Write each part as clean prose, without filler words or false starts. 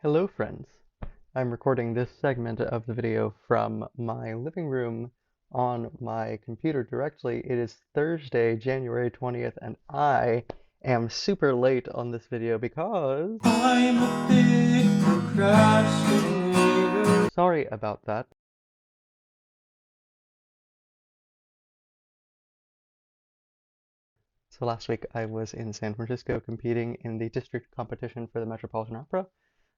Hello friends! I'm recording this segment of the video from my living room on my computer directly. It is Thursday, January 20th, and I am super late on this video because I'm a big procrastinator. Sorry about that. So last week I was in San Francisco competing in the district competition for the Metropolitan Opera.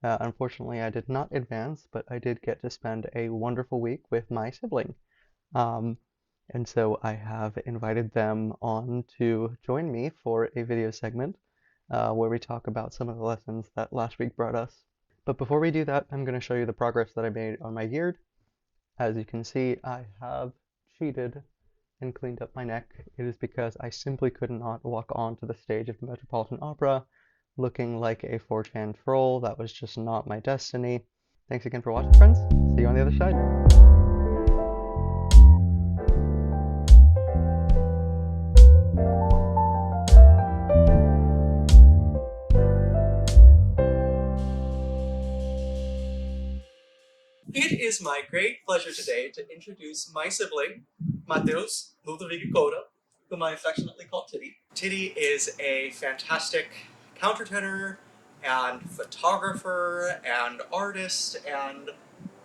Unfortunately, I did not advance, but I did get to spend a wonderful week with my sibling. And so I have invited them on to join me for a video segment where we talk about some of the lessons that last week brought us. But before we do that, I'm going to show you the progress that I made on my beard. As you can see, I have cheated and cleaned up my neck. It is because I simply could not walk onto the stage of the Metropolitan Opera looking like a 4chan troll. That was just not my destiny. Thanks again for watching, friends. See you on the other side. It is my great pleasure today to introduce my sibling, Matheus Luduwig Coura, whom I affectionately call Titty. Titty is a fantastic countertenor and photographer and artist and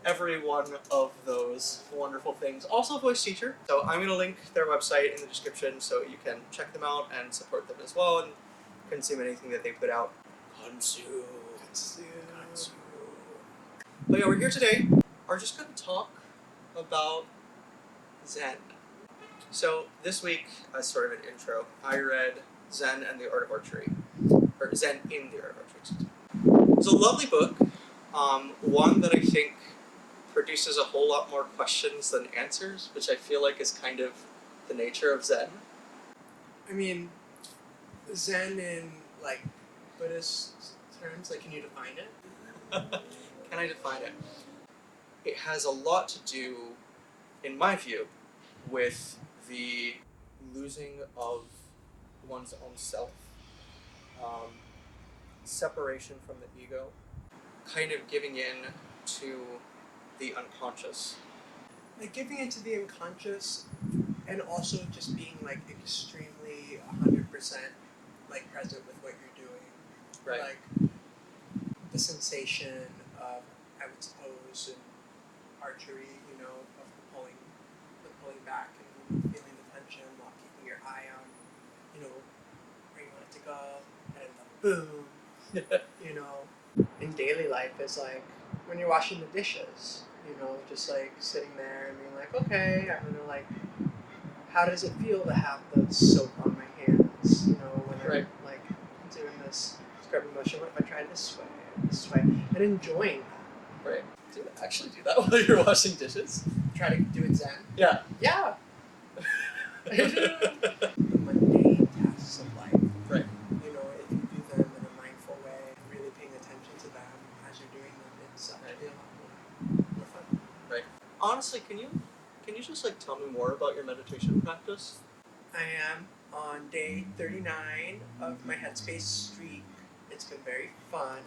every one of those wonderful things. Also a voice teacher. So I'm going to link their website in the description so you can check them out and support them as well and consume anything that they put out. Consume. But yeah, we're here today. We're just going to talk about Zen. So this week, as sort of an intro, I read Zen and the Art of Archery, or Zen in the Art of Archery. It's a lovely book, one that I think produces a whole lot more questions than answers, which I feel like is kind of the nature of Zen. I mean, Zen in, like, Buddhist terms, like, can you define it? Can I define it? It has a lot to do, in my view, with the losing of one's own self, separation from the ego, kind of giving in to the unconscious. Like, giving into the unconscious and also just being, like, extremely 100%, like, present with what you're doing. Right. Like, the sensation of, I would suppose, in archery, you know, of the pulling back and feeling the tension while keeping your eye on, you know, where you want it to go, and then boom. You know, in daily life, it's like when you're washing the dishes, you know, just like sitting there and being like, okay, I'm gonna like, how does it feel to have the soap on my hands, you know, when I'm like doing this scrubbing motion? What if I try this way, and enjoying that? Right. Do you actually do that while you're washing dishes? Try to do it Zen. Yeah. Yeah. The mundane tasks of life. Right. You know, if you do them in a mindful way, really paying attention to them as you're doing them, it's actually a lot more fun. Right. Honestly, can you just like tell me more about your meditation practice? I am on day 39 of my Headspace streak. It's been very fun.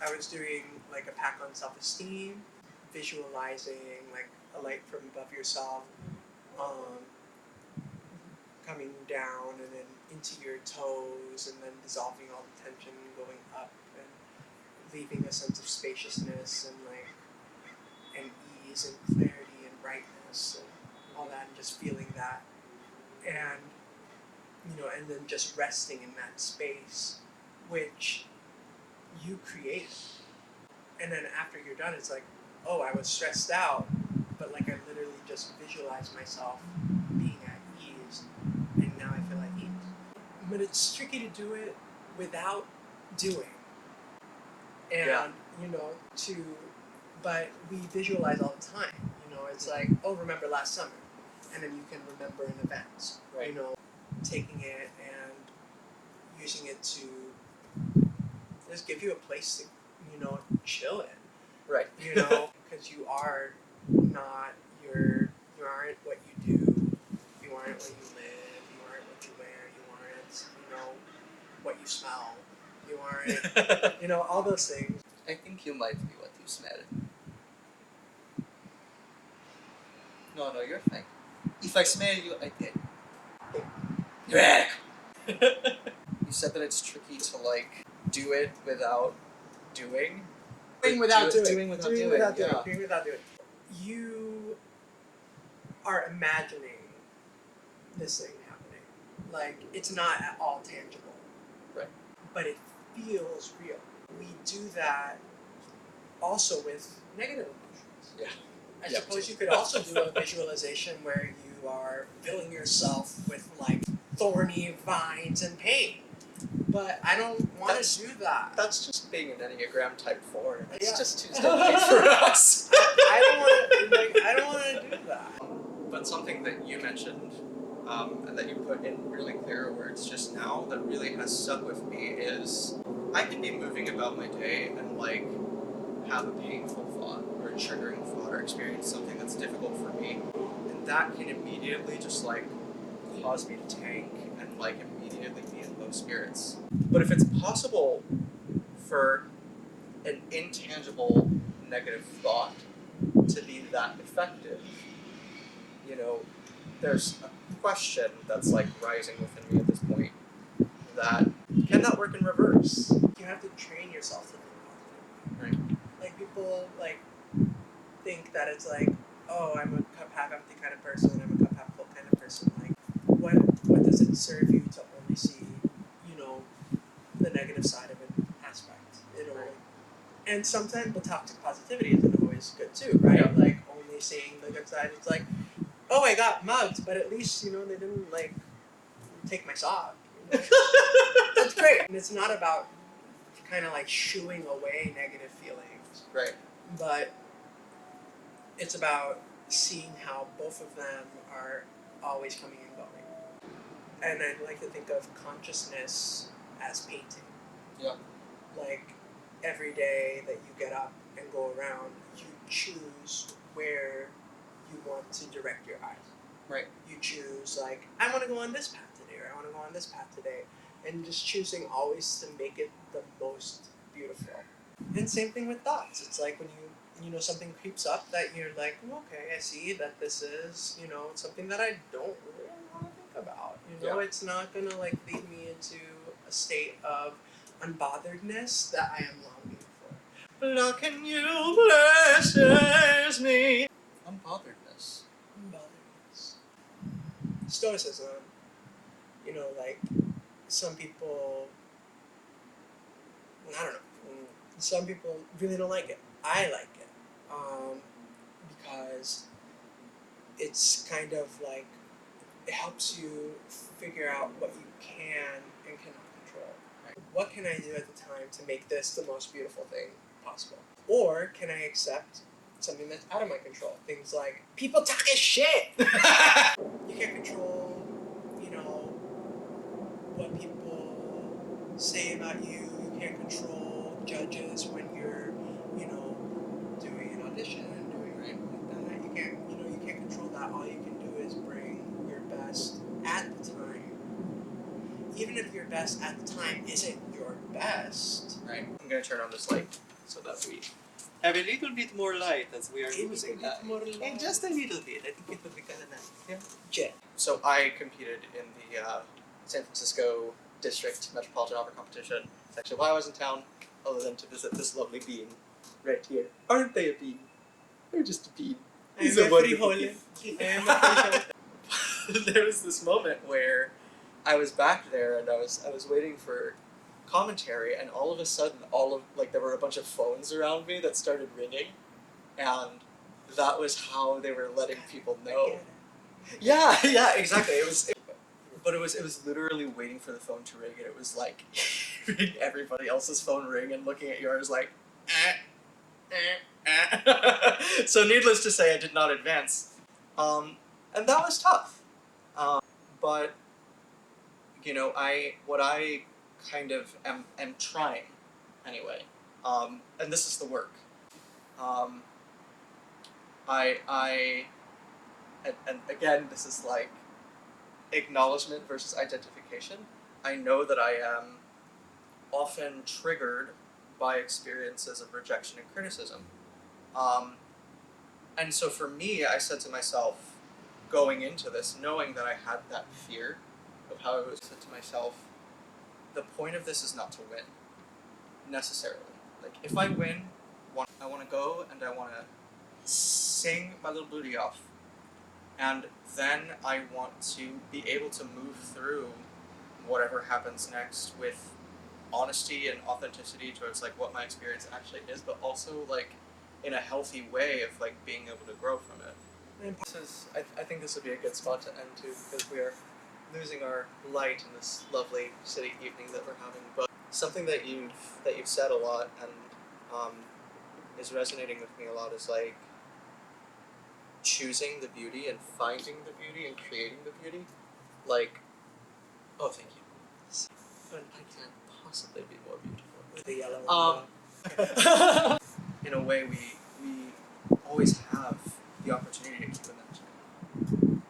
I was doing like a pack on self-esteem, visualizing like a light from above yourself, coming down and then into your toes, and then dissolving all the tension, going up and leaving a sense of spaciousness and like and ease and clarity and brightness and all that, and just feeling that, and you know, and then just resting in that space which you created. And then after you're done, it's like, oh, I was stressed out, but like I literally just visualized myself being at ease, and now I feel at ease. But it's tricky to do it without doing. And, Yeah. you know, but we visualize all the time. You know, it's like, oh, remember last summer. And then you can remember an event. Right. You know, taking it and using it to just give you a place to, you know, chill in. Right. You know, because you are not you aren't what you do, you aren't what you live, you aren't what you wear, you aren't, you know, what you smell. you aren't, you know, all those things. I think you might be what you smell. No, you're fine. If I smell you, I did. You're back. You said that it's tricky to like do it without doing. Doing without doing. Doing without doing. Yeah. Doing without doing. You are imagining this thing happening. Like, it's not at all tangible. Right. But it feels real. We do that also with negative emotions. Yeah. I suppose you could also do a visualization where you are filling yourself with like thorny vines and pain. But I don't want to do that. That's just being an Enneagram Type 4. It's Yeah. just too steady for us. I don't want to do that. But something that you mentioned, and that you put in really clear words just now that really has stuck with me is I can be moving about my day and like have a painful thought or a triggering thought or experience something that's difficult for me, and that can immediately just like cause me to tank and like immediately be in low spirits. But if it's possible for an intangible negative thought to be that effective, you know, there's a question that's like rising within me at this point that can that work in reverse? You have to train yourself to think positive. Right. Like people like think that it's like, oh, I'm a cup half empty kind of person, I'm a cup half full kind of person. Like, what does it serve you to only see, you know, the negative side of an aspect in a way? And sometimes the toxic positivity isn't always good too, right? Yeah. Like only seeing the good side. It's like, oh, I got mugged, but at least, you know, they didn't like take my sock. You know? That's great. And it's not about kind of like shooing away negative feelings. Right. But it's about seeing how both of them are always coming and going. And I like to think of consciousness as painting. Yeah. Like every day that you get up and go around, you choose where you want to direct your eyes. Right. You choose like, I want to go on this path today, or I want to go on this path today. And just choosing always to make it the most beautiful. And same thing with thoughts. It's like when you know, something creeps up that you're like, oh, okay, I see that this is, you know, something that I don't really want to think about. You know, It's not going to like lead me into a state of unbotheredness that I am longing for. But how can you blesses me? Unbotheredness. Unbotheredness. Stoicism. You know, like some people, I don't know. Some people really don't like it. I like it because it's kind of like it helps you figure out what you can and cannot control. Right? What can I do at the time to make this the most beautiful thing possible? Or can I accept something that's out of my control? Things like people talking shit. You can't control, you know, what people say about you. You can't control judges when you're, you know, doing an audition and doing something like that. You can't control that. All you can do is bring your best at the time. Even if your best at the time isn't your best. Right. I'm gonna turn on this light so that we have a little bit more light as we are losing light. And just a little bit. I think it would be kind of nice. Yeah. So I competed in the San Francisco District Metropolitan Opera Competition. It's actually why I was in town, other than to visit this lovely bean right here. Aren't they a bean? They're just a bean. He's a wonderful bean. There was this moment where I was back there and I was waiting for commentary, and all of a sudden, there were a bunch of phones around me that started ringing, and that was how they were letting people know. Yeah, exactly. It was literally waiting for the phone to ring, and it was like everybody else's phone ring and looking at yours like, So needless to say, I did not advance, and that was tough. But you know, what I kind of am trying anyway, and this is the work. And again, this is like acknowledgement versus identification. I know that I am often triggered by experiences of rejection and criticism. And so for me, I said to myself, going into this, knowing that I had that fear of how I was, said to myself, the point of this is not to win, necessarily. Like, if I win, I want to go and I want to sing my little booty off. And then I want to be able to move through whatever happens next with honesty and authenticity towards like what my experience actually is, but also like in a healthy way of like being able to grow from it. And this is, I think this would be a good spot to end to, because we are losing our light in this lovely city evening that we're having. But something that you've said a lot and is resonating with me a lot is like choosing the beauty and finding the beauty and creating the beauty. Like, oh, thank you. But I can't possibly be more beautiful. With the yellow. In a way, we always have the opportunity to keep imagining.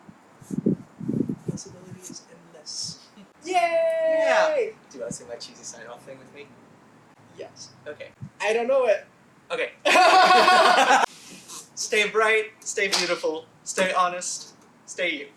Possibility is endless. Yay! Yeah. Do you want to say my cheesy sign-off thing with me? Yes. Okay. I don't know it. Okay. Stay bright, stay beautiful, stay honest, stay you.